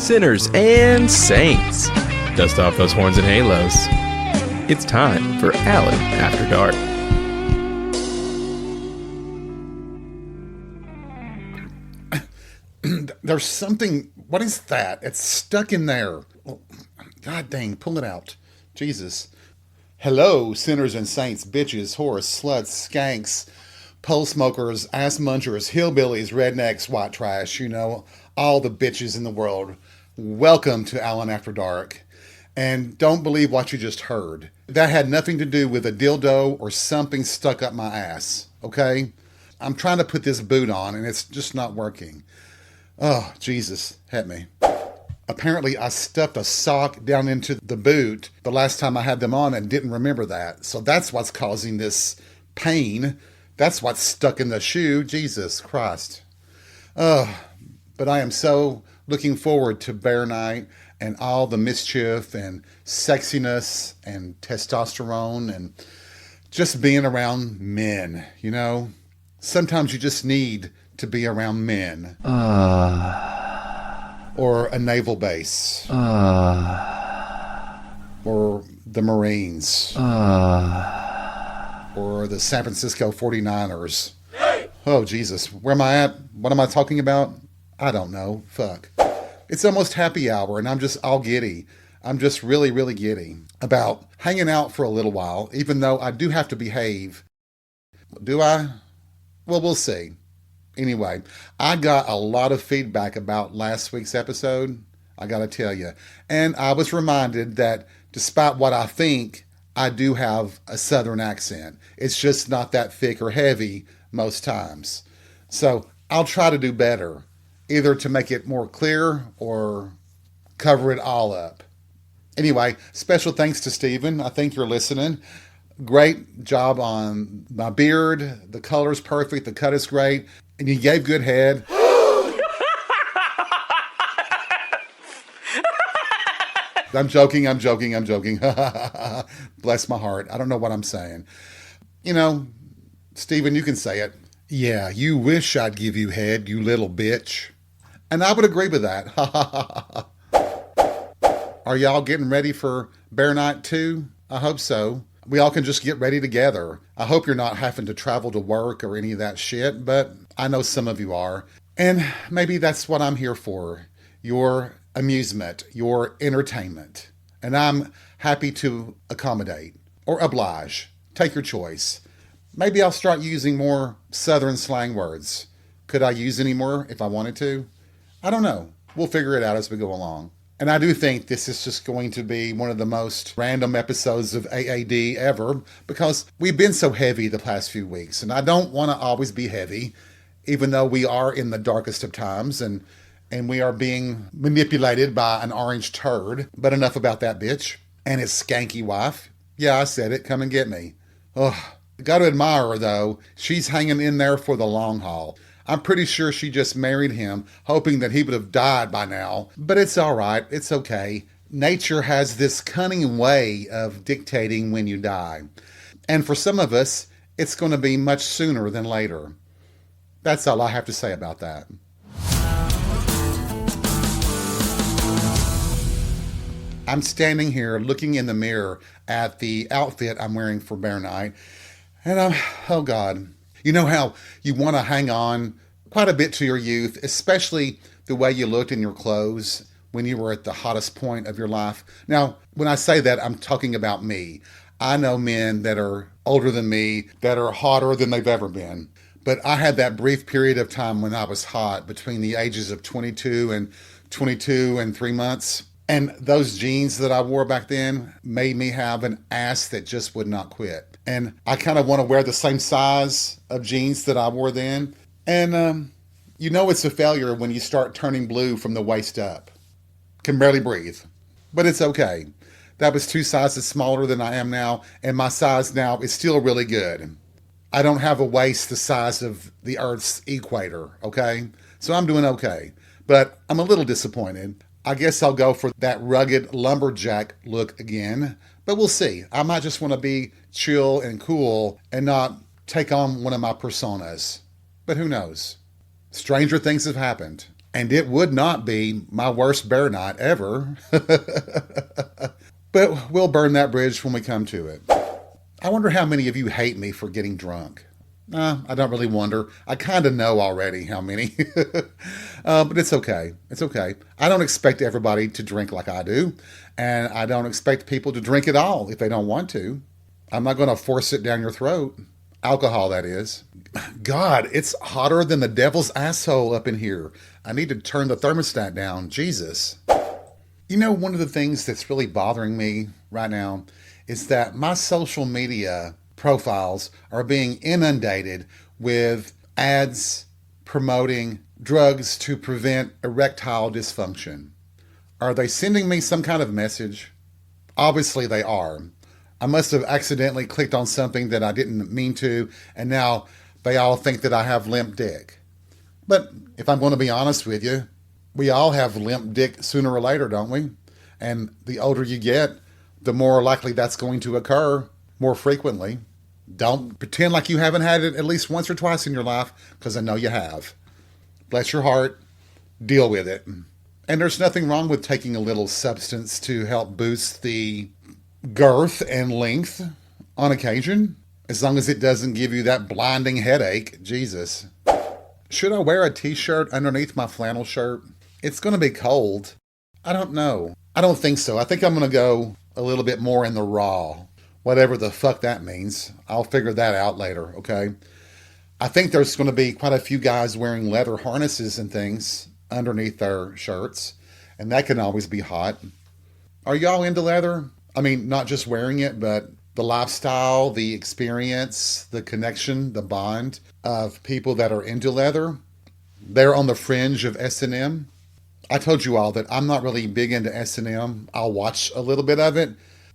sinners, and saints. Dust off those horns and halos. It's time for Alan After Dark. There's something, what is that? It's stuck in there. Oh, God dang, pull it out. Jesus. Hello, sinners and saints, bitches, whores, sluts, skanks, pole smokers, ass munchers, hillbillies, rednecks, white trash, you know, all the bitches in the world. Welcome to Alan After Dark. And don't believe what you just heard. That had nothing to do with a dildo or something stuck up my ass, okay? I'm trying to put this boot on and it's just not working. Oh, Jesus, help me. Apparently, I stuffed a sock down into the boot the last time I had them on and didn't remember that. So that's what's causing this pain. That's what's stuck in the shoe. Jesus Christ. But I am so looking forward to Bear Night and all the mischief and sexiness and testosterone and just being around men, you know? Sometimes you just need to be around men. Or a naval base. Or the Marines. Or the San Francisco 49ers. Oh, Jesus. Where am I at? What am I talking about? I don't know. Fuck. It's almost happy hour, and I'm just all giddy. I'm just really, really giddy about hanging out for a little while, even though I do have to behave. Do I? Well, we'll see. Anyway, I got a lot of feedback about last week's episode, I gotta tell you. And I was reminded that despite what I think, I do have a Southern accent. It's just not that thick or heavy most times. So I'll try to do better, either to make it more clear or cover it all up. Anyway, special thanks to Steven. I think you're listening. Great job on my beard. The color's perfect. The cut is great. And you gave good head. I'm joking. Bless my heart. I don't know what I'm saying. You know, Steven, you can say it. Yeah, you wish I'd give you head, you little bitch. And I would agree with that. Are y'all getting ready for Bear Night 2? I hope so. We all can just get ready together. I hope you're not having to travel to work or any of that shit, but I know some of you are. And maybe that's what I'm here for. Your amusement, your entertainment. And I'm happy to accommodate or oblige. Take your choice. Maybe I'll start using more Southern slang words. Could I use any more if I wanted to? I don't know. We'll figure it out as we go along. And I do think this is just going to be one of the most random episodes of AAD ever because we've been so heavy the past few weeks. And I don't want to always be heavy, even though we are in the darkest of times and we are being manipulated by an orange turd. But enough about that bitch and his skanky wife. Yeah, I said it. Come and get me. Ugh. Got to admire her, though. She's hanging in there for the long haul. I'm pretty sure she just married him, hoping that he would have died by now. But it's all right. It's okay. Nature has this cunning way of dictating when you die. And for some of us, it's going to be much sooner than later. That's all I have to say about that. I'm standing here looking in the mirror at the outfit I'm wearing for Bear Night. And oh God. You know how you want to hang on quite a bit to your youth, especially the way you looked in your clothes when you were at the hottest point of your life. Now, when I say that, I'm talking about me. I know men that are older than me that are hotter than they've ever been. But I had that brief period of time when I was hot between the ages of 22 and 3 months. And those jeans that I wore back then made me have an ass that just would not quit. And I kind of want to wear the same size of jeans that I wore then. And you know it's a failure when you start turning blue from the waist up. Can barely breathe. But it's okay. That was 2 sizes smaller than I am now. And my size now is still really good. I don't have a waist the size of the Earth's equator, okay? So I'm doing okay. But I'm a little disappointed. I guess I'll go for that rugged lumberjack look again. But we'll see. I might just want to be chill and cool and not take on one of my personas. But who knows? Stranger things have happened. And it would not be my worst bear night ever. But we'll burn that bridge when we come to it. I wonder how many of you hate me for getting drunk. I don't really wonder. I kind of know already how many. But it's okay. It's okay. I don't expect everybody to drink like I do. And I don't expect people to drink at all if they don't want to. I'm not going to force it down your throat. Alcohol, that is. God, it's hotter than the devil's asshole up in here. I need to turn the thermostat down. Jesus. You know, one of the things that's really bothering me right now is that my social media profiles are being inundated with ads promoting drugs to prevent erectile dysfunction. Are they sending me some kind of message? Obviously they are. I must have accidentally clicked on something that I didn't mean to, and now they all think that I have limp dick. But if I'm going to be honest with you, we all have limp dick sooner or later, don't we? And the older you get, the more likely that's going to occur more frequently. Don't pretend like you haven't had it at least once or twice in your life, because I know you have. Bless your heart. Deal with it. And there's nothing wrong with taking a little substance to help boost the girth and length on occasion, as long as it doesn't give you that blinding headache. Jesus. Should I wear a t-shirt underneath my flannel shirt? It's going to be cold. I don't know. I don't think so. I think I'm going to go a little bit more in the raw. Whatever the fuck that means. I'll figure that out later, okay? I think there's going to be quite a few guys wearing leather harnesses and things underneath their shirts, and that can always be hot. Are y'all into leather? I mean, not just wearing it, but the lifestyle, the experience, the connection, the bond of people that are into leather. They're on the fringe of S&M. I told you all that I'm not really big into S&M. I'll watch a little bit of it,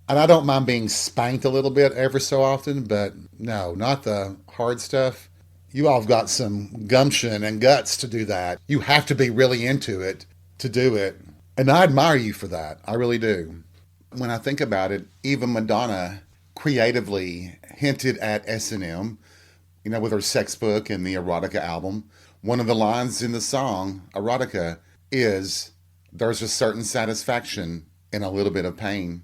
and I don't mind being spanked a little bit every so often, but no, not the hard stuff. You all have got some gumption and guts to do that. You have to be really into it to do it. And I admire you for that. I really do. When I think about it, even Madonna creatively hinted at S&M, with her sex book and the Erotica album. One of the lines in the song, Erotica, is, "There's a certain satisfaction in a little bit of pain."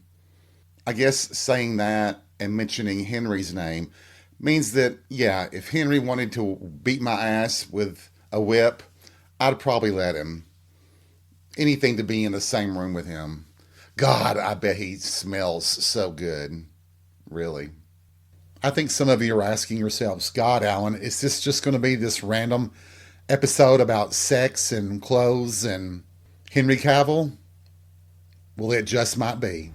I guess saying that and mentioning Henry's name means that, yeah, if Henry wanted to beat my ass with a whip, I'd probably let him. Anything to be in the same room with him. God, I bet he smells so good. Really. I think some of you are asking yourselves, God, Alan, is this just going to be this random episode about sex and clothes and Henry Cavill? Well, it just might be.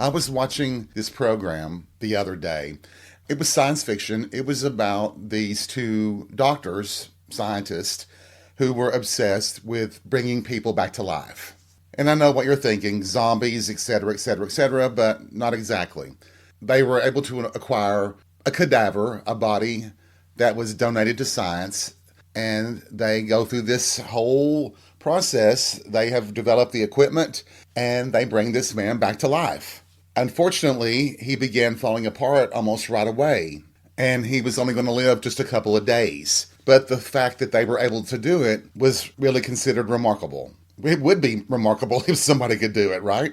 I was watching this program the other day. It was science fiction. It was about these two doctors, scientists, who were obsessed with bringing people back to life. And I know what you're thinking, zombies, etc., etc., etc., but not exactly. They were able to acquire a cadaver, a body that was donated to science, and they go through this whole process. They have developed the equipment, and they bring this man back to life. Unfortunately, he began falling apart almost right away, and he was only going to live just a couple of days. But the fact that they were able to do it was really considered remarkable. It would be remarkable if somebody could do it, right?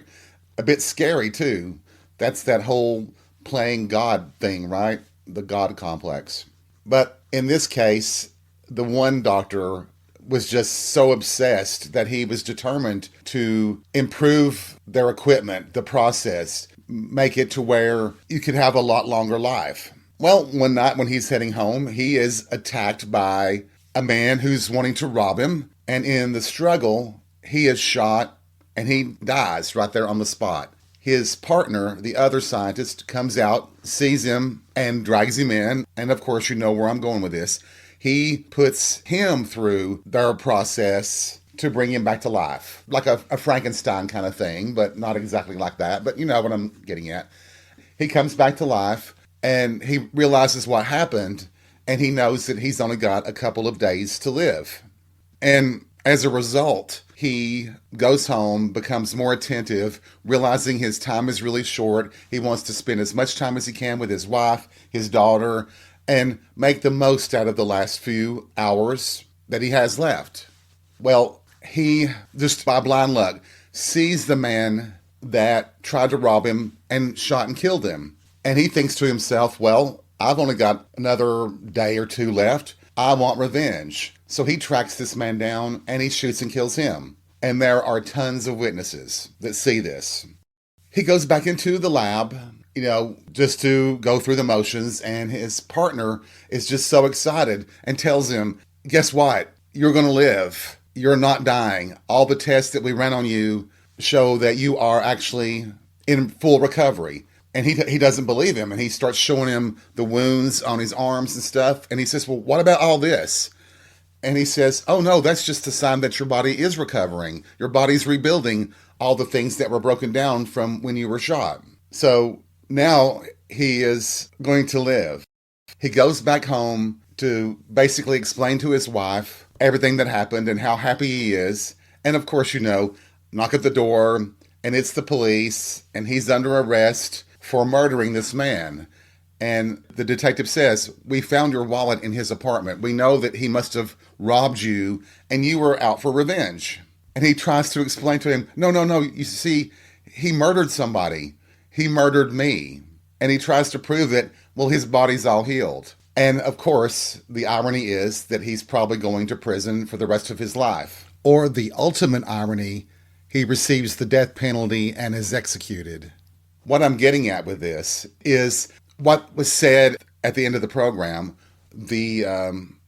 A bit scary, too. That's that whole playing God thing, right? The God complex. But in this case, the one doctor was just so obsessed that he was determined to improve their equipment, the process, make it to where you could have a lot longer life. Well, one night when he's heading home, he is attacked by a man who's wanting to rob him. And in the struggle, he is shot and he dies right there on the spot. His partner, the other scientist, comes out, sees him, and drags him in. And of course, you know where I'm going with this. He puts him through their process to bring him back to life. Like a Frankenstein kind of thing, but not exactly like that. But you know what I'm getting at. He comes back to life, and he realizes what happened, and he knows that he's only got a couple of days to live. And as a result, he goes home, becomes more attentive, realizing his time is really short. He wants to spend as much time as he can with his wife, his daughter, and make the most out of the last few hours that he has left. Well, he, just by blind luck, sees the man that tried to rob him and shot and killed him. And he thinks to himself, well, I've only got another day or two left. I want revenge. So he tracks this man down and he shoots and kills him. And there are tons of witnesses that see this. He goes back into the lab, just to go through the motions, and his partner is just so excited and tells him, guess what? You're going to live. You're not dying. All the tests that we ran on you show that you are actually in full recovery. And he doesn't believe him, and he starts showing him the wounds on his arms and stuff. And he says, well, what about all this? And he says, oh no, that's just a sign that your body is recovering. Your body's rebuilding all the things that were broken down from when you were shot. So now he is going to live. He goes back home to basically explain to his wife everything that happened and how happy he is. And of course, knock at the door, and it's the police, and he's under arrest for murdering this man. And the detective says, we found your wallet in his apartment. We know that he must have robbed you and you were out for revenge. And he tries to explain to him, no. You see, he murdered somebody. He murdered me. And he tries to prove that, well, his body's all healed. And of course, the irony is that he's probably going to prison for the rest of his life. Or the ultimate irony, he receives the death penalty and is executed. What I'm getting at with this is what was said at the end of the program. The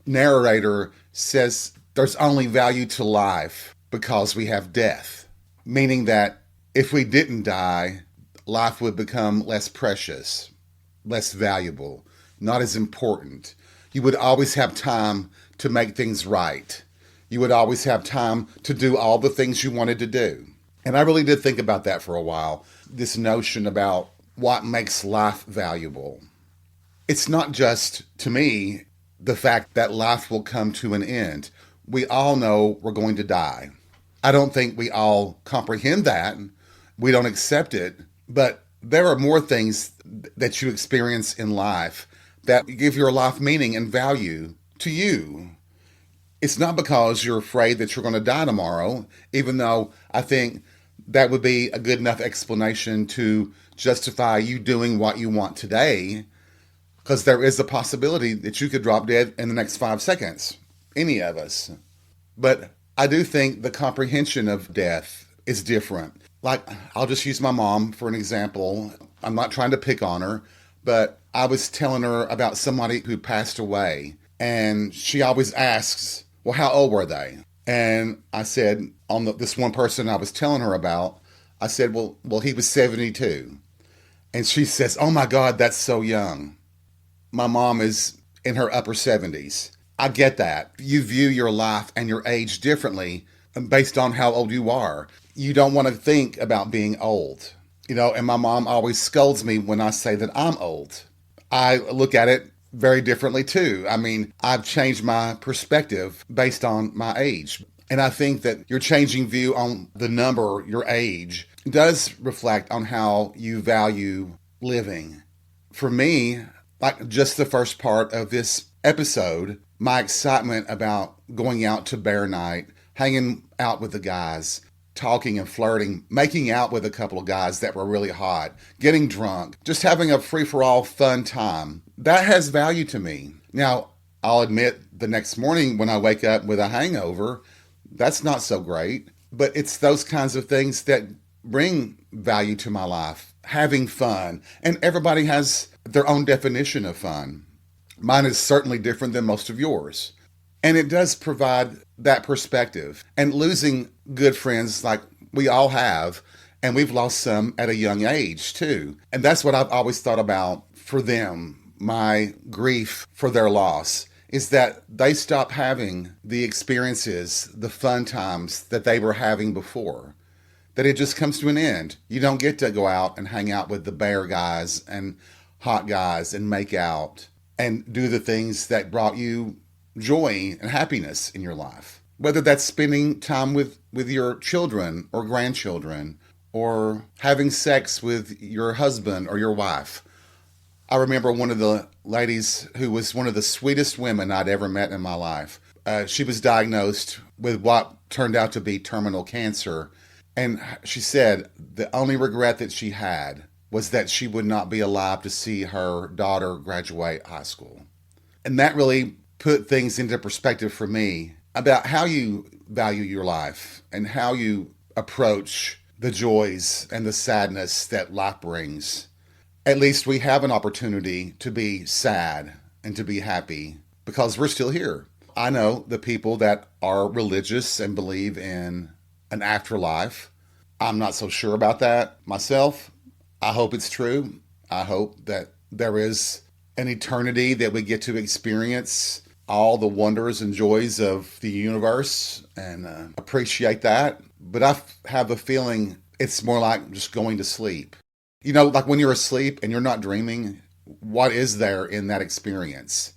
narrator says there's only value to life because we have death, meaning that if we didn't die, life would become less precious, less valuable, not as important. You would always have time to make things right. You would always have time to do all the things you wanted to do. And I really did think about that for a while, this notion about what makes life valuable. It's not just, to me, the fact that life will come to an end. We all know we're going to die. I don't think we all comprehend that. We don't accept it. But there are more things that you experience in life that give your life meaning and value to you. It's not because you're afraid that you're going to die tomorrow, even though I think that would be a good enough explanation to justify you doing what you want today, because there is a possibility that you could drop dead in the next 5 seconds, any of us. But I do think the comprehension of death is different. Like, I'll just use my mom for an example. I'm not trying to pick on her, but I was telling her about somebody who passed away, and she always asks, well, how old were they? And I said, on this one person I was telling her about, I said, well, he was 72. And she says, oh my God, that's so young. My mom is in her upper 70s. I get that. You view your life and your age differently based on how old you are. You don't want to think about being old. And my mom always scolds me when I say that I'm old. I look at it very differently too. I mean, I've changed my perspective based on my age. And I think that your changing view on the number, your age, does reflect on how you value living. For me, like just the first part of this episode, my excitement about going out to bear night, hanging out with the guys, talking and flirting, making out with a couple of guys that were really hot, getting drunk, just having a free-for-all fun time, that has value to me. Now, I'll admit the next morning when I wake up with a hangover, that's not so great, but it's those kinds of things that bring value to my life, having fun. And everybody has their own definition of fun. Mine is certainly different than most of yours. And it does provide that perspective. And losing good friends like we all have, and we've lost some at a young age too. And that's what I've always thought about for them, my grief for their loss, is that they stop having the experiences, the fun times that they were having before. That it just comes to an end. You don't get to go out and hang out with the bear guys and hot guys and make out and do the things that brought you joy and happiness in your life. Whether that's spending time with your children or grandchildren, or having sex with your husband or your wife. I remember one of the ladies who was one of the sweetest women I'd ever met in my life. She was diagnosed with what turned out to be terminal cancer. And she said the only regret that she had was that she would not be alive to see her daughter graduate high school. And that really put things into perspective for me about how you value your life and how you approach the joys and the sadness that life brings. At least we have an opportunity to be sad and to be happy because we're still here. I know the people that are religious and believe in an afterlife. I'm not so sure about that myself. I hope it's true. I hope that there is an eternity that we get to experience all the wonders and joys of the universe and appreciate that. But I have a feeling it's more like just going to sleep. You know, like when you're asleep and you're not dreaming, what is there in that experience?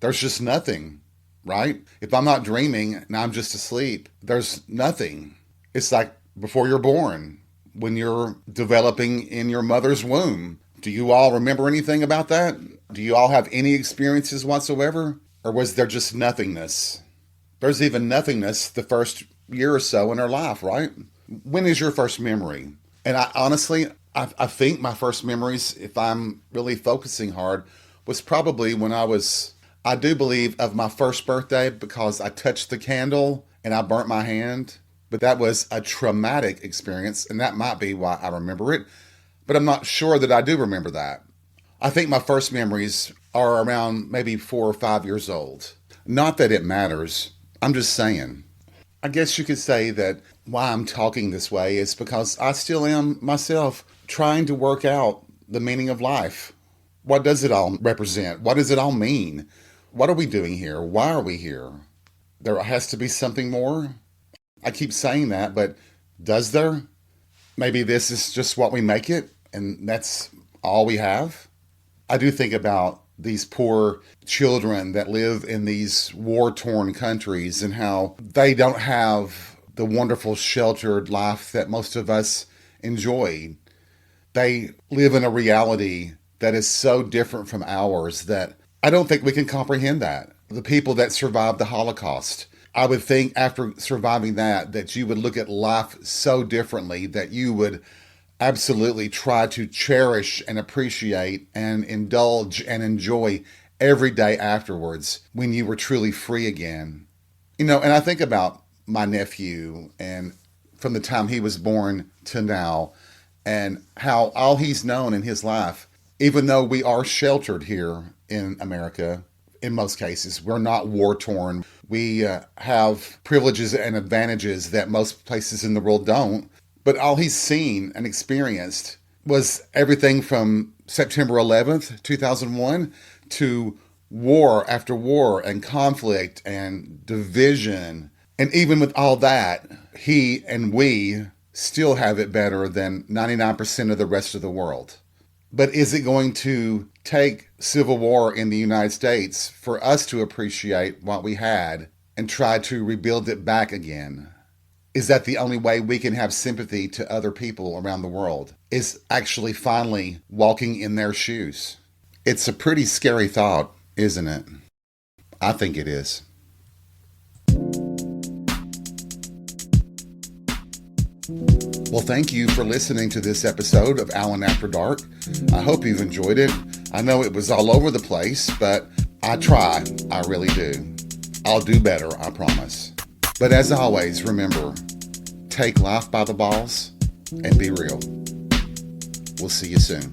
There's just nothing, right? If I'm not dreaming and I'm just asleep, there's nothing. It's like before you're born, when you're developing in your mother's womb. Do you all remember anything about that? Do you all have any experiences whatsoever? Or was there just nothingness? There's even nothingness the first year or so in our life, right? When is your first memory? And I think my first memories, if I'm really focusing hard, was probably when I do believe of my first birthday because I touched the candle and I burnt my hand. But that was a traumatic experience, and that might be why I remember it. But I'm not sure that I do remember that. I think my first memories are around maybe 4 or 5 years old. Not that it matters. I'm just saying. I guess you could say that why I'm talking this way is because I still am myself trying to work out the meaning of life. What does it all represent? What does it all mean? What are we doing here? Why are we here? There has to be something more. I keep saying that, but does there? Maybe this is just what we make it, and that's all we have. I do think about these poor children that live in these war-torn countries and how they don't have the wonderful sheltered life that most of us enjoy. They live in a reality that is so different from ours that I don't think we can comprehend that. The people that survived the Holocaust, I would think after surviving that you would look at life so differently, that you would absolutely try to cherish and appreciate and indulge and enjoy every day afterwards when you were truly free again. You know, and I think about my nephew and from the time he was born to now and how all he's known in his life, even though we are sheltered here in America, in most cases, we're not war-torn. We have privileges and advantages that most places in the world don't. But all he's seen and experienced was everything from September 11th, 2001, to war after war and conflict and division. And even with all that, he and we still have it better than 99% of the rest of the world. But is it going to take civil war in the United States for us to appreciate what we had and try to rebuild it back again? Is that the only way we can have sympathy to other people around the world? Is actually finally walking in their shoes? It's a pretty scary thought, isn't it? I think it is. Well, thank you for listening to this episode of Alan After Dark. I hope you've enjoyed it. I know it was all over the place, but I try. I really do. I'll do better, I promise. But as always, remember, take life by the balls and be real. We'll see you soon.